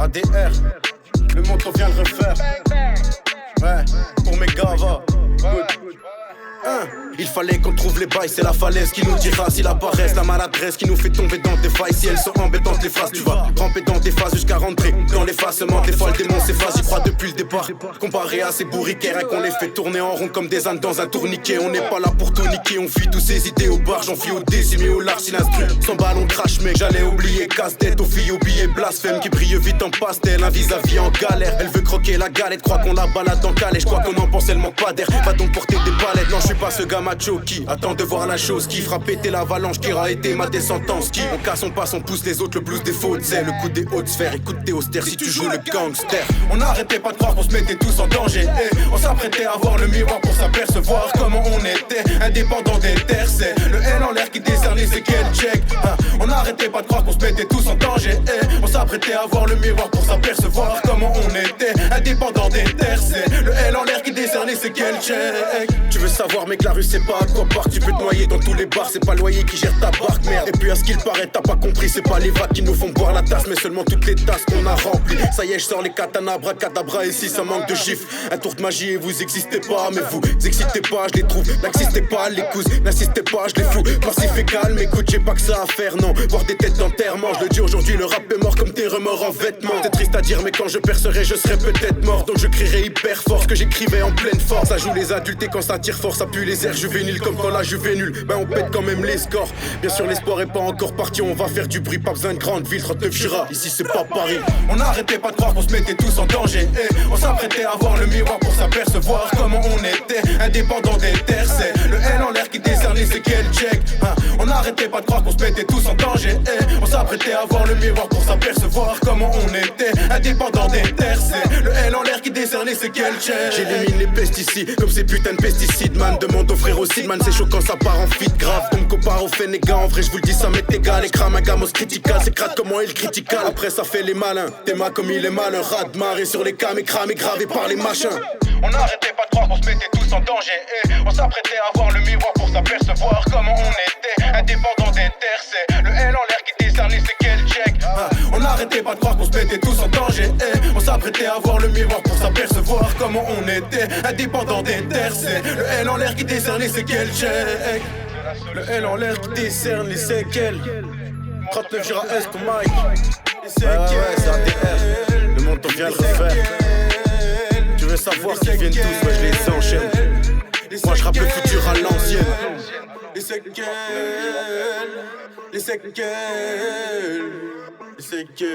ADR, le montant vient le refaire. Ouais, pour mes gars, va. Il fallait qu'on trouve les bails, c'est la falaise qui nous dira s'il apparaissent. La maladresse qui nous fait tomber dans des failles. Si elles sont embêtantes les phrases, tu vas ramper dans des phases jusqu'à rentrer dans l'effacement. Des fois le démon s'efface, j'y crois depuis le départ. Comparé à ces bourriquets, rien qu'on les fait tourner en rond comme des ânes dans un tourniquet. On n'est pas là pour tout niquer, on fuit tous ces idées au bar. J'en fuis au décimé, au large, si l'instru sans ballon crash mec. J'allais oublier casse-tête aux filles, aux billets blasphème qui brillent vite en pastel. Un vis-à-vis en galère, elle veut croquer la galette. Crois qu'on la balade en calais, je crois qu'on en pense, elle manque pas d'air. Va donc porter des palettes, non je suis pas ce gars macho qui attend de voir la chose qui fera péter l'avalanche qui aura été ma descendance. Qui on casse, on passe, on pousse les autres, le blues des fautes. C'est le coup des hautes sphères, écoute t'es austère si tu joues le gangster. On n'arrêtait pas de croire qu'on se mettait tous en danger. On s'apprêtait à voir le miroir pour s'apercevoir comment on était indépendant des terres. C'est le L en l'air qui décerne les séquelles check. On n'arrêtait pas de croire qu'on se mettait tous en danger. On s'apprêtait à voir le miroir pour s'apercevoir comment on était indépendant des terres. C'est le L en l'air qui décerne les séquelles check. Tu veux savoir mec, la rue c'est pas à quoi part. Tu peux te noyer dans tous les bars, c'est pas le loyer qui gère ta barque, merde. Et puis à ce qu'il paraît, t'as pas compris, c'est pas les vagues qui nous font boire la tasse, mais seulement toutes les tasses qu'on a remplies. Ça y est, je sors les katanas, abracadabra, et si ça manque de gifs, un tour de magie et vous existez pas, mais vous excitez pas, je les trouve. N'existez pas, les couses, n'insistez pas, je les fous. Passif et calme, écoute, j'ai pas que ça à faire, non. Voir des têtes d'enterrement, je le dis aujourd'hui, le rap est mort comme des remords en vêtements. C'est triste à dire, mais quand je percerai, je serai peut-être mort, donc je crierai hyper fort ce que j'écrivais en pleine force. Ça joue les adultes et quand ça tire fort, ça pue les airs juvéniles comme quand la juve est nulle. Ben on pète quand même les scores. Bien sûr l'espoir est pas encore parti, on va faire du bruit, pas besoin de grande ville, 39 Gira, ici c'est pas Paris. On n'arrêtait pas de croire qu'on se mettait tous en danger. On s'apprêtait à voir le miroir pour s'apercevoir comment on était indépendant des terres. C'est le L en l'air qui décerne les séquelles check. On n'arrêtait pas de croire qu'on se mettait tous en danger. On s'apprêtait à voir le miroir pour s'apercevoir comment on était indépendant des terres. C'est le L en l'air qui décerne les séquelles check. J'élimine les pesticides comme ces putains de pesticides man. Demande aux frères aussi man, c'est chaud quand ça part en fit grave. On me compare aux Fénégas, en vrai je vous le dis ça m'est égal. Écrame un gamos critical, c'est crade comment il critical. Après ça fait les malins, t'es ma comme il est malin. Rat marré sur les cams, écramé, gravé par les machins. On n'arrêtait pas de croire qu'on se mettait tous en danger. On s'apprêtait à voir le miroir pour s'apercevoir comment on était indépendant des terres. C'est le L en l'air qui décerne les séquelles check. On n'arrêtait pas de croire qu'on se mettait tous en danger. On s'apprêtait à voir le miroir pour s'apercevoir comment on était indépendant des terres. C'est le L en l'air qui décerne les séquelles check. Le L en l'air qui décerne les séquelles. 39 Gira S pour Mike. Ouais, c'est ADR. Le montant vient le refaire. Tu veux savoir qu'ils viennent tous, ouais, je les enchaîne. Moi je rappe le futur à l'ancienne. Les séquelles, les séquelles, les séquelles.